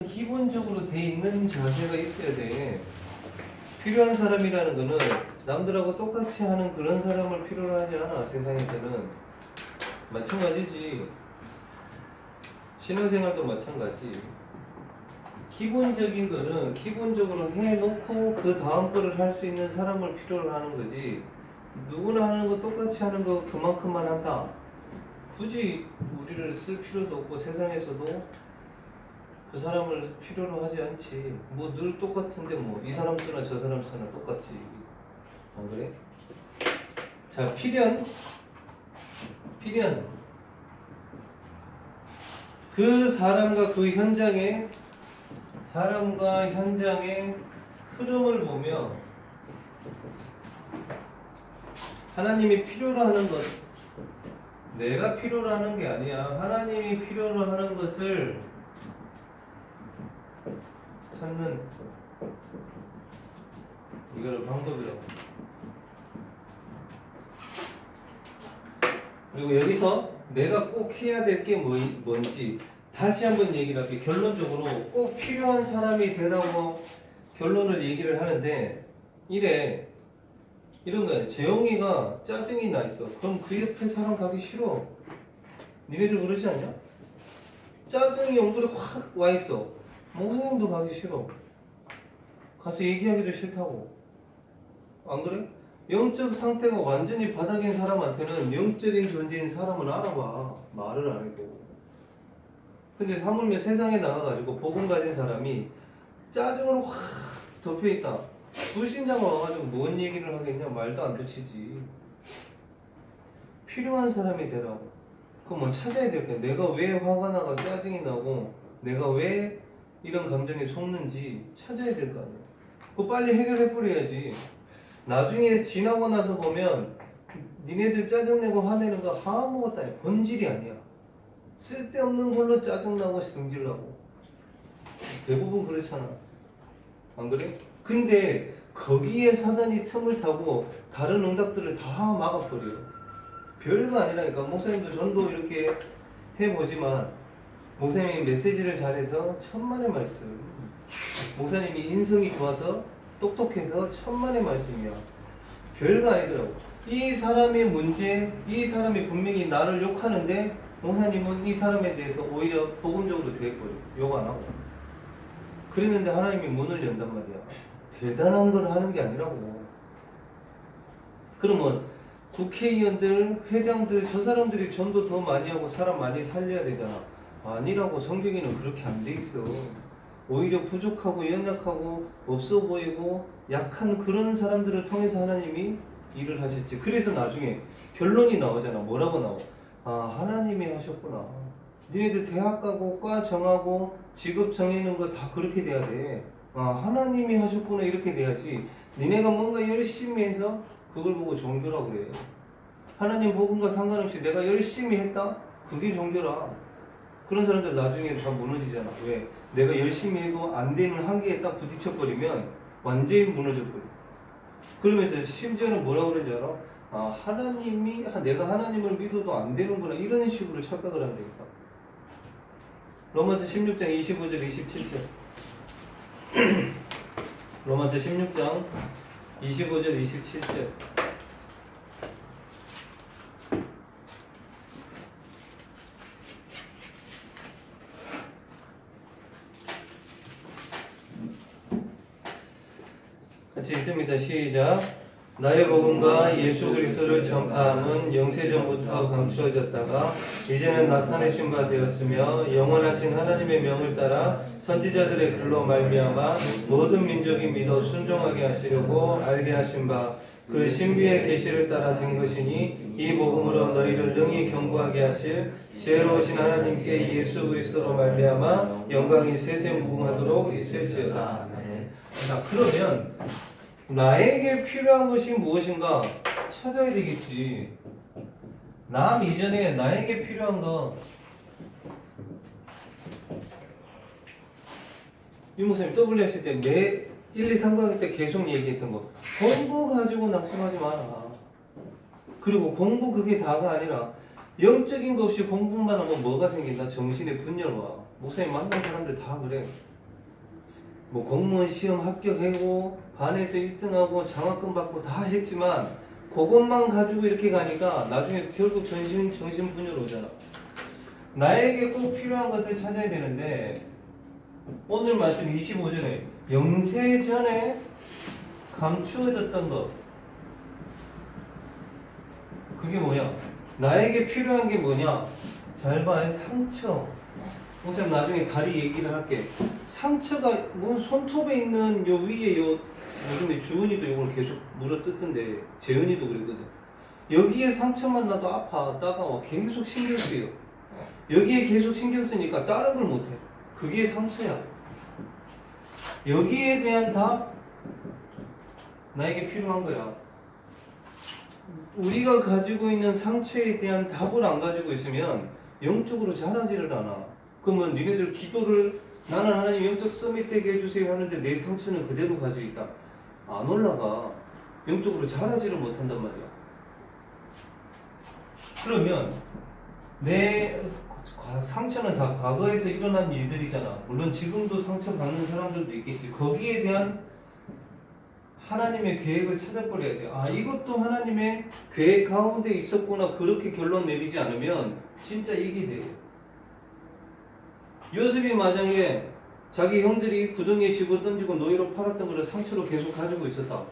기본적으로 돼 있는 자세가 있어야 돼. 필요한 사람이라는 거는 남들하고 똑같이 하는 그런 사람을 필요로 하지 않아. 세상에서는 마찬가지지. 신앙생활도 마찬가지. 기본적인 거는 기본적으로 해놓고 그 다음 거를 할 수 있는 사람을 필요로 하는 거지. 누구나 하는 거 똑같이 하는 거 그만큼만 한다. 굳이 우리를 쓸 필요도 없고 세상에서도 그 사람을 필요로 하지 않지. 뭐 늘 똑같은데 뭐 이 사람 쓰나 저 사람 쓰나 똑같지. 안 그래? 자, 필연. 그 사람과 그 현장의 흐름을 보며 하나님이 필요로 하는 것, 내가 필요로 하는 게 아니야. 하나님이 필요로 하는 것을 찾는 이거를 방법이라고. 그리고 여기서 내가 꼭 해야 될 게 뭔지 다시 한번 얘기를 할게. 결론적으로 꼭 필요한 사람이 되라고 결론을 얘기를 하는데 이런 거야. 재용이가 짜증이 나 있어. 그럼 그 옆에 사람 가기 싫어. 니네들 그러지 않냐? 짜증이 얼굴에 확 와 있어. 목사님도 가기 싫어. 가서 얘기하기도 싫다고. 안 그래? 영적 상태가 완전히 바닥인 사람한테는 영적인 존재인 사람을 알아봐. 말을 안 해도. 근데 하물며 세상에 나가가지고 복음 가진 사람이 짜증으로 확 덮여있다. 불신자가 와가지고 뭔 얘기를 하겠냐? 말도 안 붙이지. 필요한 사람이 되라고. 그거 뭐 찾아야 될 거야. 내가 왜 화가 나고 짜증이 나고 내가 왜 이런 감정에 속는지 찾아야 될 거 아니야. 그거 빨리 해결해버려야지. 나중에 지나고 나서 보면 니네들 짜증내고 화내는 거 아무것도 아니야. 본질이 아니야. 쓸데없는 걸로 짜증나고 승질나고 대부분 그렇잖아. 안 그래? 근데 거기에 사단이 틈을 타고 다른 응답들을 다 막아버려. 별거 아니라니까. 목사님도 전도 이렇게 해보지만 목사님이 메시지를 잘해서 천만의 말씀, 목사님이 인성이 좋아서 똑똑해서 천만의 말씀이야. 별거 아니더라고. 이 사람의 문제, 이 사람이 분명히 나를 욕하는데 목사님은 이 사람에 대해서 오히려 복음적으로 대해버려. 욕 안 하고. 그랬는데 하나님이 문을 연단 말이야. 대단한 걸 하는 게 아니라고. 그러면 국회의원들, 회장들, 저 사람들이 전도 더 많이 하고 사람 많이 살려야 되잖아. 아니라고. 성경에는 그렇게 안 돼 있어. 오히려 부족하고 연약하고 없어 보이고 약한 그런 사람들을 통해서 하나님이 일을 하셨지. 그래서 나중에 결론이 나오잖아. 뭐라고 나와? 아, 하나님이 하셨구나. 니네들 대학 가고 과 정하고 직업 정해놓은 거 다 그렇게 돼야 돼. 아, 하나님이 하셨구나. 이렇게 돼야지. 니네가 뭔가 열심히 해서 그걸 보고 종교라고 그래. 하나님 복음과 상관없이 내가 열심히 했다? 그게 종교라. 그런 사람들 나중에 다 무너지잖아. 왜? 내가 열심히 해도 안 되는 한계에 딱 부딪혀버리면 완전히 무너져버려. 그러면서 심지어는 뭐라고 그러는지 알아? 아, 하나님이, 내가 하나님을 믿어도 안 되는구나. 이런 식으로 착각을 한다니까. 로마서 16장 25절 27절. 로마서 16장 25절 27절. 같이 읽습니다. 시작. 나의 복음과 예수 그리스도를 전파함은 영세전부터 감추어졌다가 이제는 나타내신 바 되었으며 영원하신 하나님의 명을 따라 선지자들의 글로 말미암아 모든 민족이 믿어 순종하게 하시려고 알게 하신 바 그 신비의 계시를 따라 된 것이니 이 복음으로 너희를 능히 경고하게 하실 지혜로우신 하나님께 예수 그리스도로 말미암아 영광이 세세 무궁하도록 있을지어다. 자, 그러면 나에게 필요한 것이 무엇인가 찾아야 되겠지. 남 이전에 나에게 필요한 거. 이 목사님 W 하실 때 매 1, 2, 3강일 때 계속 얘기했던 거. 공부 가지고 낙심하지 마라. 그리고 공부 그게 다가 아니라 영적인 거 없이 공부만 하면 뭐가 생긴다? 정신에 분열 와. 목사님 만난 사람들 다 그래. 뭐 공무원 시험 합격하고 반에서 1등하고 장학금 받고 다 했지만 그것만 가지고 이렇게 가니까 나중에 결국 정신분열 오잖아. 나에게 꼭 필요한 것을 찾아야 되는데 오늘 말씀 25절에 영세 전에 감추어졌던 것, 그게 뭐냐? 나에게 필요한 게 뭐냐? 잘 봐, 상처. 목사님 나중에 다리 얘기를 할게. 상처가 뭐 손톱에 있는 요 위에 요 근데 주은이도 이걸 계속 물어뜯던데 재은이도 그랬거든. 여기에 상처만 나도 아파, 따가워, 계속 신경 쓰여. 여기에 계속 신경 쓰니까 다른 걸 못해. 그게 상처야. 여기에 대한 답 나에게 필요한 거야. 우리가 가지고 있는 상처에 대한 답을 안 가지고 있으면 영적으로 자라지를 않아. 그러면 니네들 기도를 나는 하나님 영적 서밋 되게 해주세요 하는데 내 상처는 그대로 가지고 있다. 안 올라가. 영적으로 자라지를 못한단 말이야. 그러면 내 상처는 다 과거에서 일어난 일들이잖아. 물론 지금도 상처받는 사람들도 있겠지. 거기에 대한 하나님의 계획을 찾아버려야 돼. 아, 이것도 하나님의 계획 가운데 있었구나. 그렇게 결론 내리지 않으면 진짜 이게 돼. 요셉이 만약에 자기 형들이 구덩이에 집어던지고 노예로 팔았던 걸 상처로 계속 가지고 있었다.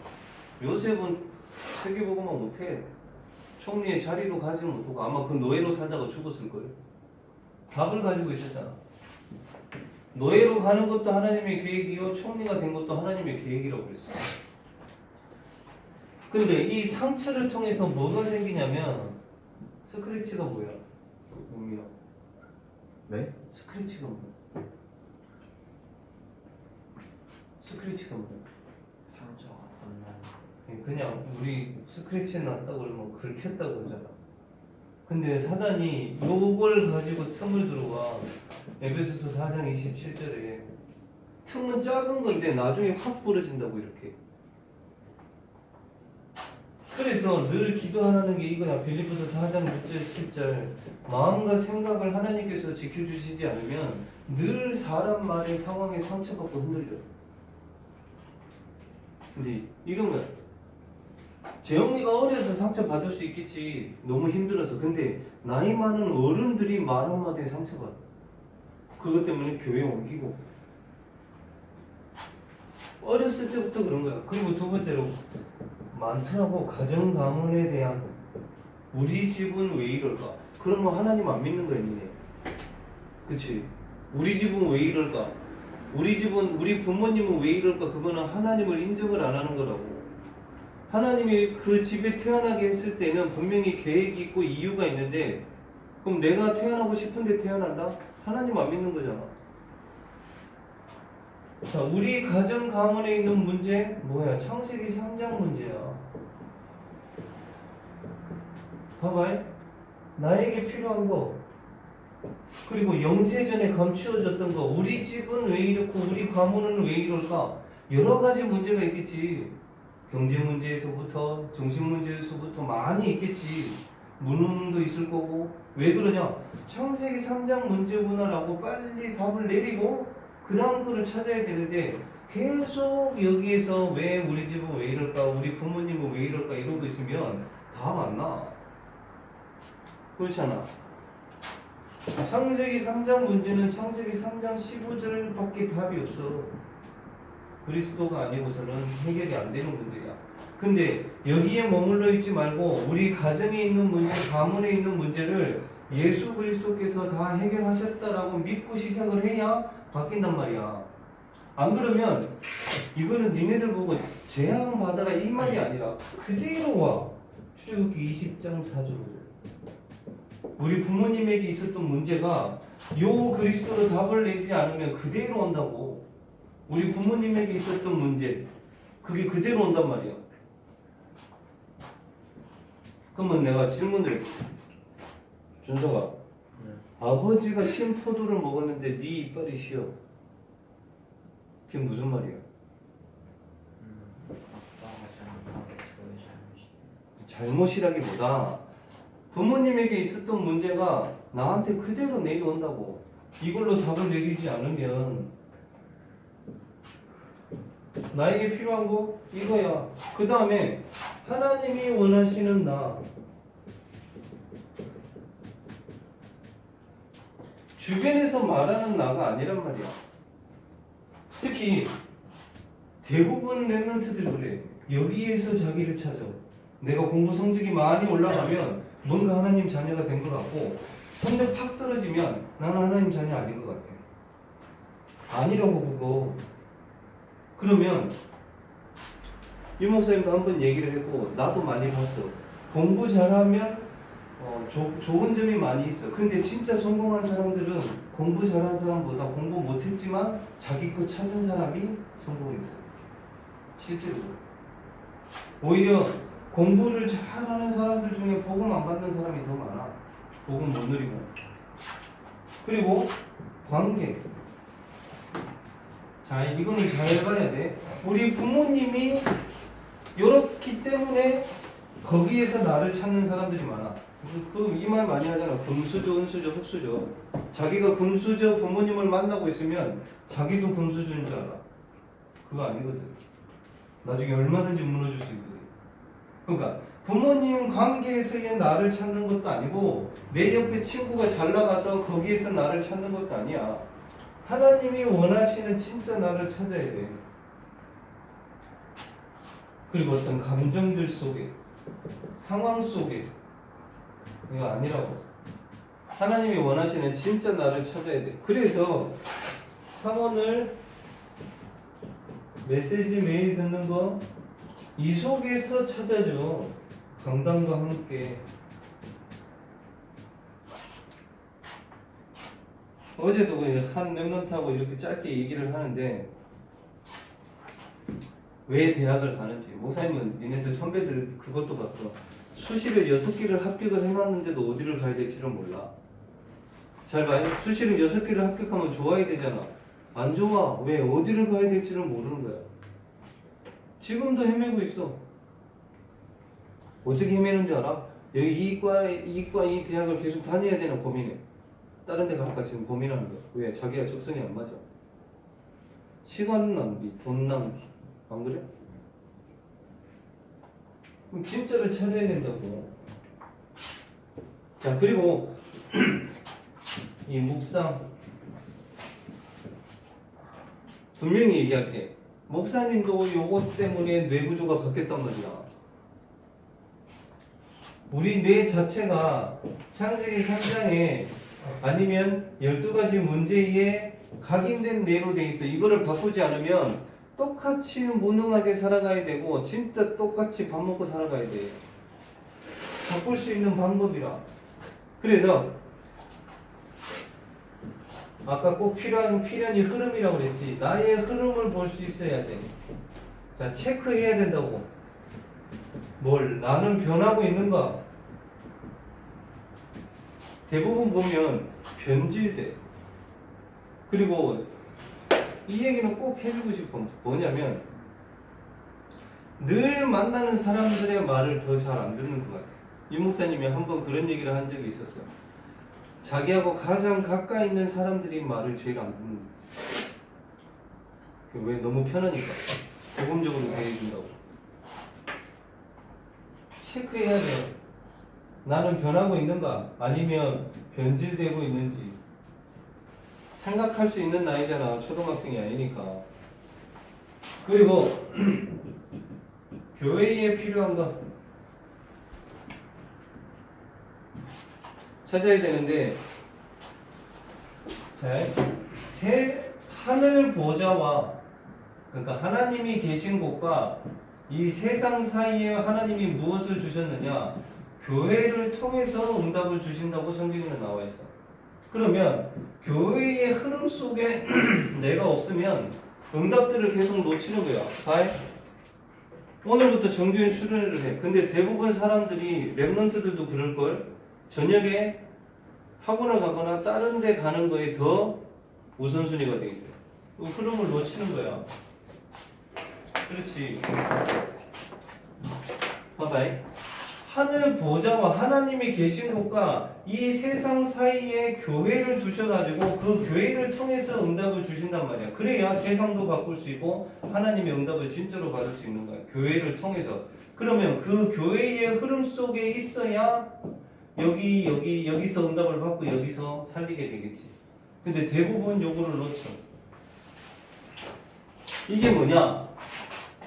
요셉은 세계보고만 못해. 총리의 자리도 가지 못하고 아마 그 노예로 살다가 죽었을 거예요. 답을 가지고 있었잖아. 노예로 가는 것도 하나님의 계획이요, 총리가 된 것도 하나님의 계획이라고 그랬어. 근데 이 상처를 통해서 뭐가 생기냐면 스크래치가 뭐야? 웅이야. 네? 스크래치가 뭐야? 스크래치가 뭐야? 상처가 덧나는. 그냥 우리 스크래치 났다고 그러면 긁혔다고 그러잖아. 근데 사단이 요걸 가지고 틈을 들어와. 에베소서 4장 27절에 틈은 작은 건데 나중에 확 부러진다고 이렇게. 그래서 늘 기도하는 게 이거야. 빌립보서 4장 6절 7절 마음과 생각을 하나님께서 지켜주시지 않으면 늘 사람 말의 상황에 상처받고 흔들려. 근데 이런 거야. 재영이가 어려서 상처받을 수 있겠지. 너무 힘들어서. 근데 나이 많은 어른들이 말 한마디에 상처받아. 그것 때문에 교회 옮기고. 어렸을 때부터 그런 거야. 그리고 두 번째로 많더라고. 가정 가문에 대한 우리 집은 왜 이럴까? 그러면 하나님 안 믿는 거 있네. 그치? 우리 집은 왜 이럴까? 우리 집은 우리 부모님은 왜 이럴까? 그거는 하나님을 인정을 안 하는 거라고. 하나님이 그 집에 태어나게 했을 때는 분명히 계획이 있고 이유가 있는데 그럼 내가 태어나고 싶은데 태어난다? 하나님 안 믿는 거잖아. 자, 우리 가정 가문에 있는 문제 뭐야? 창세기 3장 문제야. 봐봐요. 나에게 필요한 거 그리고 영세전에 감추어졌던 거 우리 집은 왜 이렇고 우리 가문은 왜 이럴까? 여러 가지 문제가 있겠지. 경제 문제에서부터 정신 문제에서부터 많이 있겠지. 무능도 있을 거고. 왜 그러냐? 창세기 3장 문제구나라고 빨리 답을 내리고 그 다음 거를 찾아야 되는데 계속 여기에서 왜 우리 집은 왜 이럴까? 우리 부모님은 왜 이럴까? 이러고 있으면 답 안 나. 그렇잖아. 창세기 3장 문제는 창세기 3장 15절밖에 답이 없어. 그리스도가 아니고서는 해결이 안 되는 문제야. 근데 여기에 머물러 있지 말고 우리 가정에 있는 문제, 가문에 있는 문제를 예수 그리스도께서 다 해결하셨다라고 믿고 시작을 해야 바뀐단 말이야. 안 그러면 이거는 니네들 보고 재앙 받아라 이 말이 아니라 그대로 와. 출애굽기 20장 4절로. 우리 부모님에게 있었던 문제가 요 그리스도로 답을 내지 않으면 그대로 온다고. 우리 부모님에게 있었던 문제 그게 그대로 온단 말이야. 그러면 내가 질문을 준서가 네. 아버지가 신포도를 먹었는데 네 이빨이 시려. 그게 무슨 말이야? 아빠가 잘못하고 저의 잘못이. 잘못이라기보다 부모님에게 있었던 문제가 나한테 그대로 내려온다고. 이걸로 답을 내리지 않으면 나에게 필요한 거 이거야. 그 다음에 하나님이 원하시는 나, 주변에서 말하는 나가 아니란 말이야. 특히 대부분 랩런트들 그래. 여기에서 자기를 찾아. 내가 공부 성적이 많이 올라가면 뭔가 하나님 자녀가 된 것 같고, 성적 팍 떨어지면 나는 하나님 자녀 아닌 것 같아. 아니라고 그거. 그러면 이 목사님도 한번 얘기를 했고 나도 많이 봤어. 공부 잘하면 좋은 점이 많이 있어. 근데 진짜 성공한 사람들은 공부 잘한 사람보다 공부 못했지만 자기 거 찾은 사람이 성공했어. 실제로. 오히려 공부를 잘하는 사람들 중에 복음 안 받는 사람이 더 많아. 복음 못 누리고. 그리고 관계. 자, 이거는 잘 봐야 돼. 우리 부모님이 이렇기 때문에 거기에서 나를 찾는 사람들이 많아. 이 말 많이 하잖아. 금수저, 은수저, 흙수저. 자기가 금수저 부모님을 만나고 있으면 자기도 금수저인 줄 알아. 그거 아니거든. 나중에 얼마든지 무너질 수 있거든. 그러니까 부모님 관계에서의 나를 찾는 것도 아니고 내 옆에 친구가 잘 나가서 거기에서 나를 찾는 것도 아니야. 하나님이 원하시는 진짜 나를 찾아야 돼. 그리고 어떤 감정들 속에, 상황 속에, 이거 아니라고. 하나님이 원하시는 진짜 나를 찾아야 돼. 그래서 상원을 메시지 매일 듣는 거 이 속에서 찾아줘. 강단과 함께. 어제도 한 랩런트하고 이렇게 짧게 얘기를 하는데 왜 대학을 가는지. 목사님은 니네들 선배들 그것도 봤어. 수시를 6개를 합격을 해놨는데도 어디를 가야 될지를 몰라. 잘 봐요. 수시를 6개를 합격하면 좋아야 되잖아. 안 좋아. 왜? 어디를 가야 될지를 모르는 거야. 지금도 헤매고 있어. 어떻게 헤매는 줄 알아? 여기 이과 이 대학을 계속 다녀야 되나 고민해. 다른 데 갈까 지금 고민하는 거야. 왜? 자기가 적성이 안 맞아. 시간 낭비, 돈 낭비. 안 그래? 그럼 진짜를 찾아야 된다고. 자, 그리고 이 묵상 분명히 얘기할게. 목사님도 요것 때문에 뇌 구조가 바뀌었단 말이야. 우리 뇌 자체가 창세기 3장에 아니면 12가지 문제에 각인된 뇌로 돼 있어. 이거를 바꾸지 않으면 똑같이 무능하게 살아가야 되고 진짜 똑같이 밥 먹고 살아가야 돼. 바꿀 수 있는 방법이라. 그래서 아까 꼭 필연이 흐름이라고 그랬지. 나의 흐름을 볼 수 있어야 돼. 자, 체크해야 된다고. 뭘? 나는 변하고 있는가? 대부분 보면 변질돼. 그리고 이 얘기는 꼭 해주고 싶어. 뭐냐면 늘 만나는 사람들의 말을 더 잘 안 듣는 것 같아. 이 목사님이 한번 그런 얘기를 한 적이 있었어요. 자기하고 가장 가까이 있는 사람들이 말을 제일 안 듣는 거야. 왜? 너무 편하니까. 복음적으로 대해준다고. 체크해야 돼요. 나는 변하고 있는가? 아니면 변질되고 있는지. 생각할 수 있는 나이잖아. 초등학생이 아니니까. 그리고 교회에 필요한 거 찾아야 되는데, 자, 하늘 보좌와, 그러니까 하나님이 계신 곳과 이 세상 사이에 하나님이 무엇을 주셨느냐? 교회를 통해서 응답을 주신다고 성경에는 나와 있어. 그러면 교회의 흐름 속에 내가 없으면 응답들을 계속 놓치는 거야. 다 오늘부터 정규인 수련회를 해. 근데 대부분 사람들이 랩런트들도 그럴걸. 저녁에 학원을 가거나 다른 데 가는 거에 더 우선순위가 돼 있어요. 그 흐름을 놓치는 거야. 그렇지. 봐봐. 하늘 보좌와 하나님이 계신 곳과 이 세상 사이에 교회를 두셔가지고 그 교회를 통해서 응답을 주신단 말이야. 그래야 세상도 바꿀 수 있고 하나님의 응답을 진짜로 받을 수 있는 거야. 교회를 통해서. 그러면 그 교회의 흐름 속에 있어야 여기서 응답을 받고 여기서 살리게 되겠지. 근데 대부분 요거를 놓쳐. 이게 뭐냐?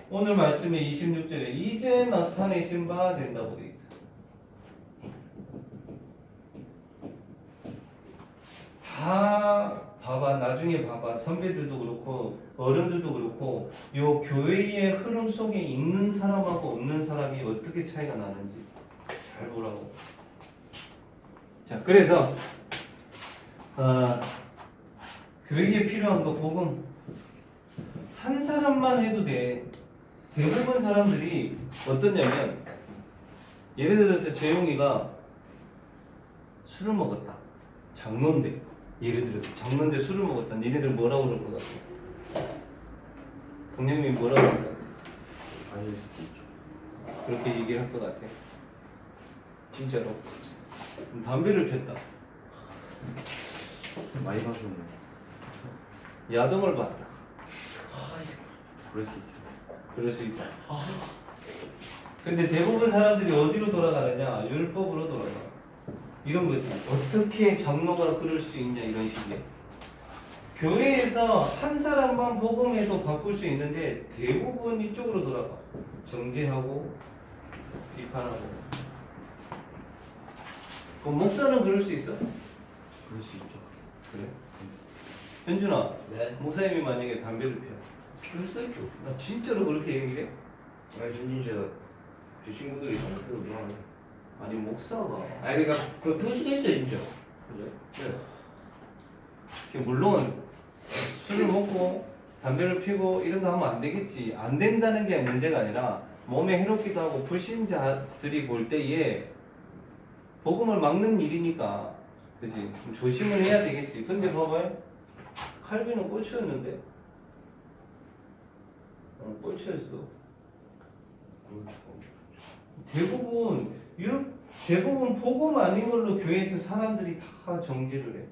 오늘 말씀의 26절에 이제 나타내신 바 된다고 돼 있어. 다 봐봐. 나중에 봐봐. 선배들도 그렇고 어른들도 그렇고 요 교회의 흐름 속에 있는 사람하고 없는 사람이 어떻게 차이가 나는지 잘 보라고. 자, 그래서 교회에 필요한 거 복음 한 사람만 해도 돼. 대부분 사람들이 어떠냐면 예를 들어서 재용이가 술을 먹었다. 장로인데 예를 들어서 장로인데 술을 먹었다. 니네들 뭐라고 그럴 것 같아? 동영님이 뭐라고 그럴 것 같아? 아닐 수도 있죠. 그렇게 얘기를 할 것 같아. 진짜로. 담배를 폈다. 많이 봤었네. 야동을 봤다. 그럴 수 있죠. 그럴 수 있다. 근데 대부분 사람들이 어디로 돌아가느냐? 율법으로 돌아가. 이런 거지. 어떻게 장로가 그럴 수 있냐 이런 식이야. 교회에서 한 사람만 복음해도 바꿀 수 있는데 대부분 이쪽으로 돌아가. 정죄하고 비판하고. 그럼 목사는 그럴 수 있어? 그럴 수 있죠. 그래? 현준아, 네. 목사님이 만약에 담배를 피워. 그럴 수도 있죠. 나 진짜로 그렇게 얘기해? 아니 전 진짜 제 친구들이 장난으로 놀아요. 아니 목사가. 아니 그러니까 그럴 수도 있어요 진짜. 그래? 네. 물론 술을 먹고 담배를 피고 이런 거 하면 안 되겠지. 안 된다는 게 문제가 아니라 몸에 해롭기도 하고 불신자들이 볼 때에 복음을 막는 일이니까, 그지? 좀 조심을 해야 되겠지. 근데 봐봐요. 칼빈은 꼴찌였는데. 꼴찌였어. 대부분 복음 아닌 걸로 교회에서 사람들이 다 정지를 해.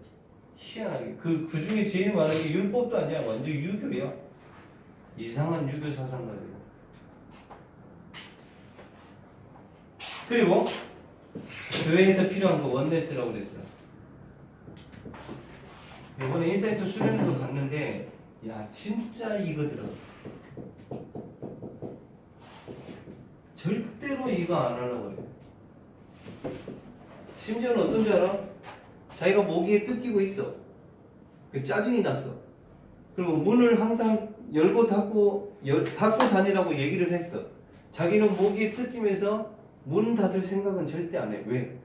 희한하게. 그 중에 제일 많은 게 율법도 아니야. 완전 유교야. 이상한 유교 사상 가지고. 그리고 교회에서 필요한 거 원네스라고 그랬어. 이번에 인사이트 수련회도 갔는데 야 진짜 이거 들어. 절대로 이거 안 하려고 그래. 심지어는 어떤 줄 알아? 자기가 모기에 뜯기고 있어. 그 짜증이 났어. 그리고 문을 항상 열고 닫고 다니라고 얘기를 했어. 자기는 모기에 뜯기면서 문 닫을 생각은 절대 안 해. 왜?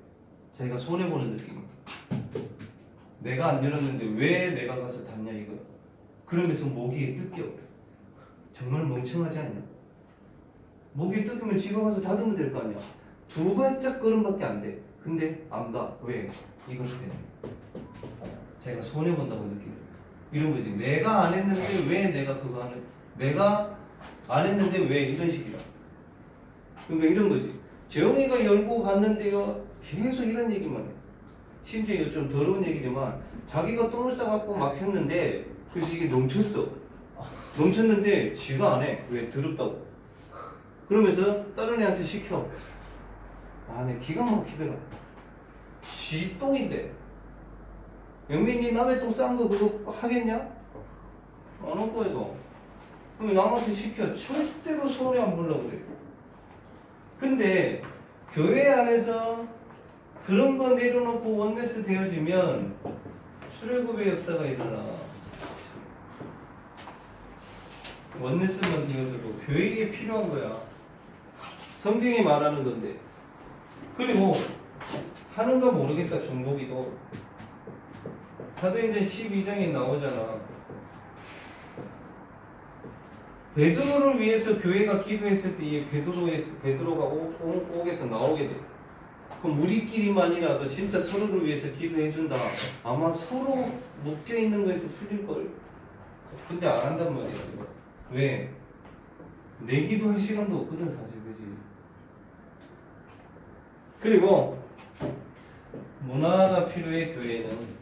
자기가 손해보는 느낌. 내가 안 열었는데 왜 내가 가서 닫냐 이거. 그러면서 모기에 뜯겨. 정말 멍청하지 않냐? 모기에 뜯기면 지가 가서 닫으면 될 거 아니야. 두 발짝 걸음밖에 안 돼. 근데 안 가. 왜? 이것 때문에. 자기가 손해본다고 느끼는 이런 거지. 내가 안 했는데 왜 내가 그거 하는, 내가 안 했는데 왜 이런 식이라. 그러니까 이런 거지. 재용이가 열고 갔는데요. 계속 이런 얘기만 해. 심지어 이거 좀 더러운 얘기지만 자기가 똥을 싸갖고 막 했는데 그래서 이게 넘쳤어. 넘쳤는데 지가 안 해. 왜? 더럽다고. 그러면서 다른 애한테 시켜. 아, 내 기가 막히더라. 지 똥인데. 영민이 남의 똥 싼 거 그거 하겠냐? 안 할 거야, 너. 그럼 남한테 시켜. 절대로 손해 안 보려고 그래. 근데 교회 안에서 그런 거 내려놓고 원네스 되어지면 출애굽의 역사가 일어나. 원네스만 되어져도 교회에 필요한 거야. 성경이 말하는 건데. 그리고 하는가 모르겠다. 중보기도 사도행전 12장에 나오잖아. 베드로를 위해서 교회가 기도했을 때 이 베드로가 옥에서 나오게 돼. 그럼 우리끼리만이라도 진짜 서로를 위해서 기도해준다. 아마 서로 묶여있는 거에서 풀릴걸. 근데 안 한단 말이야. 이거. 왜? 내 기도할 시간도 없거든 사실. 그지? 그리고 문화가 필요해. 교회는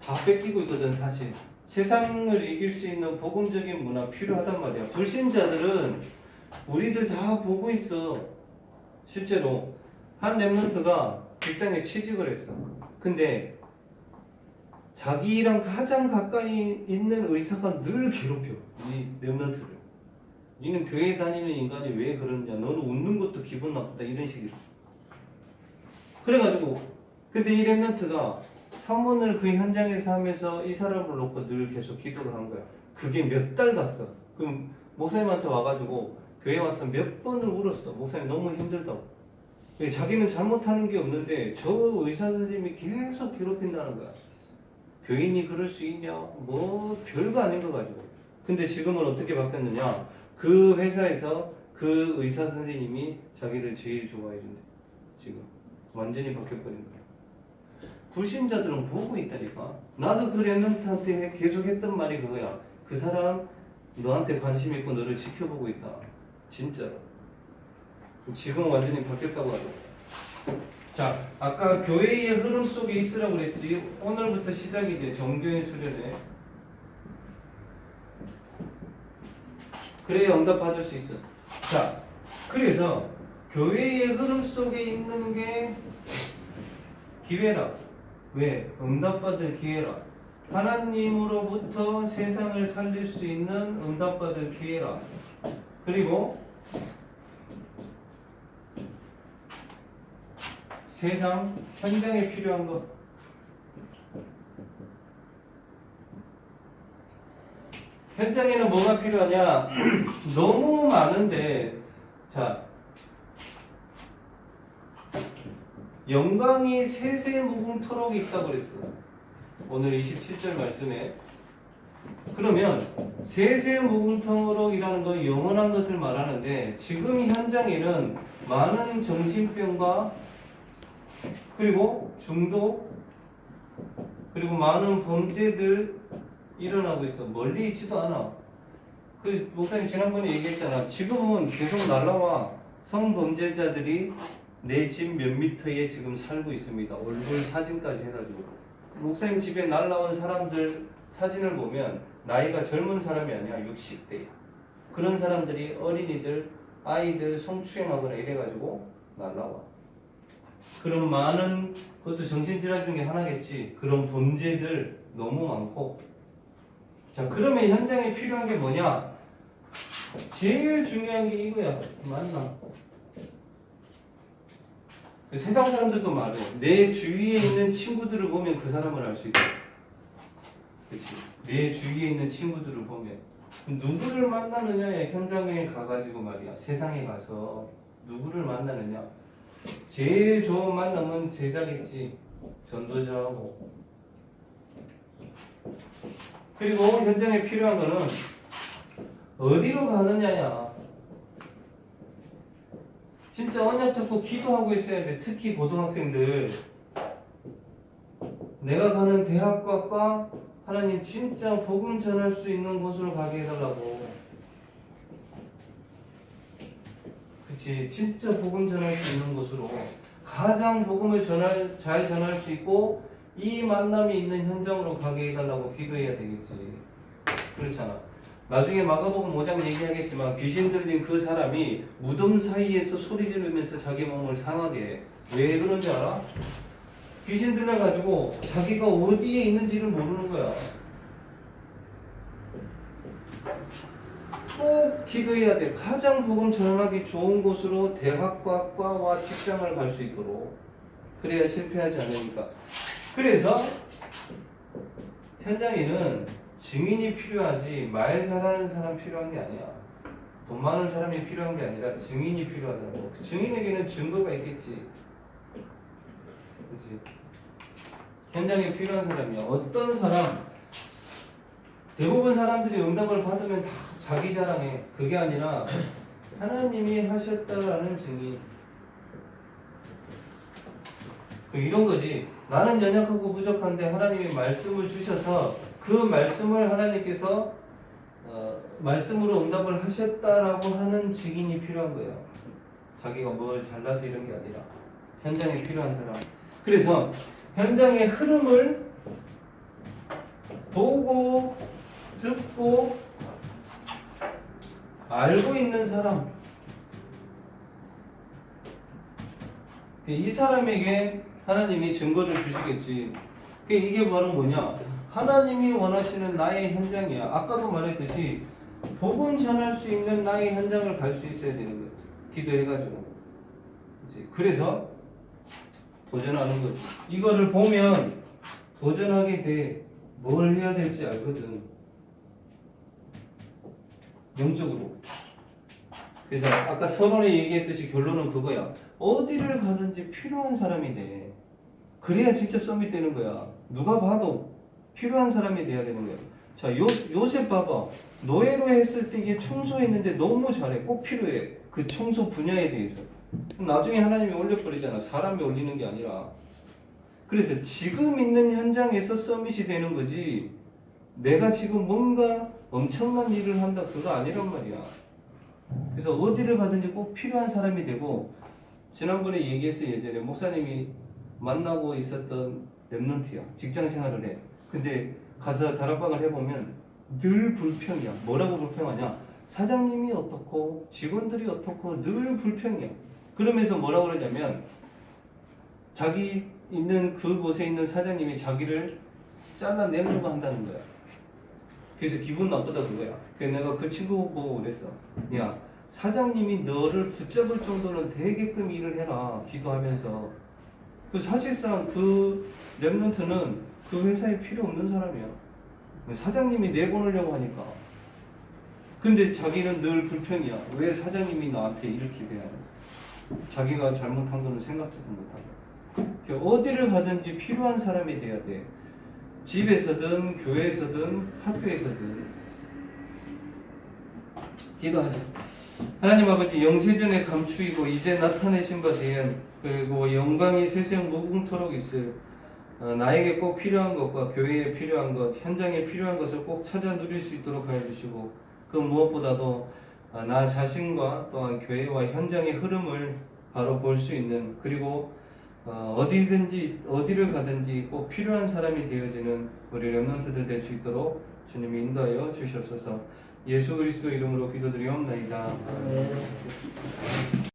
다 뺏기고 있거든 사실. 세상을 이길 수 있는 복음적인 문화 필요하단 말이야. 불신자들은 우리들 다 보고 있어. 실제로 한 랩런트가 직장에 취직을 했어. 근데 자기랑 가장 가까이 있는 의사가 늘 괴롭혀. 이 랩런트를. 니는 교회 다니는 인간이 왜 그러냐. 너는 웃는 것도 기분 나쁘다. 이런 식으로. 그래가지고 근데 이 랩런트가 사문을 그 현장에서 하면서 이 사람을 놓고 늘 계속 기도를 한 거야. 그게 몇 달 갔어. 그럼 목사님한테 와가지고 교회 와서 몇 번을 울었어. 목사님 너무 힘들다고. 자기는 잘못하는 게 없는데 저 의사 선생님이 계속 괴롭힌다는 거야. 교인이 그럴 수 있냐? 뭐 별거 아닌 거 가지고. 근데 지금은 어떻게 바뀌었느냐? 그 회사에서 그 의사 선생님이 자기를 제일 좋아해 준대. 지금 완전히 바뀌어버린 거야. 불신자들은 보고 있다니까. 나도 그 랩런트한테 계속 했던 말이 그거야. 그 사람 너한테 관심 있고 너를 지켜보고 있다. 진짜로. 지금 완전히 바뀌었다고 하죠. 자, 아까 교회의 흐름 속에 있으라고 그랬지. 오늘부터 시작이 돼. 정교인 수련회. 그래야 응답 받을 수 있어. 자, 그래서 교회의 흐름 속에 있는 게 기회라. 왜? 응답받을 기회라. 하나님으로부터 세상을 살릴 수 있는 응답받을 기회라. 그리고 세상 현장에 필요한 것. 현장에는 뭐가 필요하냐? 너무 많은데, 자, 영광이 세세무궁토록 있다고 그랬어. 오늘 27절 말씀에. 그러면 세세무궁토록이라는 건 영원한 것을 말하는데, 지금 현장에는 많은 정신병과 그리고 중독 그리고 많은 범죄들 일어나고 있어. 멀리 있지도 않아. 그 목사님 지난번에 얘기했잖아. 지금은 계속 날라와. 성범죄자들이 내 집 몇 미터에 지금 살고 있습니다. 얼굴 사진까지 해가지고. 목사님 집에 날라온 사람들 사진을 보면 나이가 젊은 사람이 아니야. 60대. 그런 사람들이 어린이들, 아이들 성추행하거나 이래가지고 날라와. 그런 많은, 그것도 정신질환 중에 하나겠지. 그런 범죄들 너무 많고. 자, 그러면 현장에 필요한 게 뭐냐? 제일 중요한 게 이거야. 맞나? 세상 사람들도 말해. 내 주위에 있는 친구들을 보면 그 사람을 알 수 있다. 그렇지? 내 주위에 있는 친구들을 보면 누구를 만나느냐에 현장에 가가지고 말이야. 세상에 가서 누구를 만나느냐. 제일 좋은 만남은 제자겠지. 전도자하고. 그리고 현장에 필요한 거는 어디로 가느냐야. 진짜 언약 잡고 기도하고 있어야 돼. 특히 고등학생들. 내가 가는 대학과 하나님 진짜 복음 전할 수 있는 곳으로 가게 해달라고. 그치? 진짜 복음 전할 수 있는 곳으로 가장 복음을 잘 전할 수 있고 이 만남이 있는 현장으로 가게 해달라고 기도해야 되겠지. 그렇잖아. 나중에 마가복음 5장 얘기하겠지만 귀신 들린 그 사람이 무덤 사이에서 소리 지르면서 자기 몸을 상하게 해. 왜 그런지 알아? 귀신 들려가지고 자기가 어디에 있는지를 모르는 거야. 꼭 기도해야 돼. 가장 복음 전하기 좋은 곳으로 대학과 과와 직장을 갈 수 있도록. 그래야 실패하지 않으니까. 그래서 현장에는 증인이 필요하지 말 잘하는 사람 필요한 게 아니야. 돈 많은 사람이 필요한 게 아니라 증인이 필요하다고. 그 증인에게는 증거가 있겠지. 그렇지? 현장에 필요한 사람이야. 어떤 사람? 대부분 사람들이 응답을 받으면 다 자기 자랑해. 그게 아니라 하나님이 하셨다라는 증인. 이런 거지. 나는 연약하고 부족한데 하나님이 말씀을 주셔서 그 말씀을 하나님께서 말씀으로 응답을 하셨다라고 하는 증인이 필요한 거예요. 자기가 뭘 잘나서 이런 게 아니라 현장에 필요한 사람. 그래서 현장의 흐름을 보고 듣고 알고 있는 사람. 이 사람에게 하나님이 증거를 주시겠지. 이게 바로 뭐냐? 하나님이 원하시는 나의 현장이야. 아까도 말했듯이 복음 전할 수 있는 나의 현장을 갈 수 있어야 되는 거야. 기도해가지고. 그치? 그래서 도전하는 거지. 이거를 보면 도전하게 돼. 뭘 해야 될지 알거든. 영적으로. 그래서 아까 서론에 얘기했듯이 결론은 그거야. 어디를 가든지 필요한 사람이 돼. 그래야 진짜 썸이 되는 거야. 누가 봐도 필요한 사람이 돼야 되는 거야. 자, 요셉 봐봐. 노예로 했을 때 이게 청소했는데 너무 잘해. 꼭 필요해. 그 청소 분야에 대해서. 나중에 하나님이 올려버리잖아. 사람이 올리는 게 아니라. 그래서 지금 있는 현장에서 서밋이 되는 거지. 내가 지금 뭔가 엄청난 일을 한다. 그거 아니란 말이야. 그래서 어디를 가든지 꼭 필요한 사람이 되고, 지난번에 얘기했어요. 예전에 목사님이 만나고 있었던 랩런트야. 직장 생활을 해. 근데 가서 다락방을 해보면 늘 불평이야. 뭐라고 불평하냐? 사장님이 어떻고 직원들이 어떻고 늘 불평이야. 그러면서 뭐라고 그러냐면 자기 있는 그곳에 있는 사장님이 자기를 잘라내려고 한다는 거야. 그래서 기분 나쁘다 그거야. 그래서 내가 그 친구 보고 그랬어. 야, 사장님이 너를 붙잡을 정도는 되게끔 일을 해라. 기도하면서. 그 사실상 그 랩런트는 그 회사에 필요 없는 사람이야. 사장님이 내보내려고 하니까. 근데 자기는 늘 불평이야. 왜 사장님이 나한테 이렇게 대하냐. 자기가 잘못한 거는 생각지도 못하고. 어디를 가든지 필요한 사람이 돼야 돼. 집에서든 교회에서든 학교에서든. 기도하자. 하나님 아버지, 영세전에 감추이고 이제 나타내신 바 대한, 그리고 영광이 세세형 무궁토록 있을 나에게 꼭 필요한 것과 교회에 필요한 것, 현장에 필요한 것을 꼭 찾아 누릴 수 있도록 하여 주시고, 그 무엇보다도 나 자신과 또한 교회와 현장의 흐름을 바로 볼 수 있는, 그리고 어디든지 어디를 가든지 꼭 필요한 사람이 되어지는 우리 렘넌트들 될 수 있도록 주님이 인도하여 주시옵소서. 예수 그리스도 이름으로 기도드리옵나이다.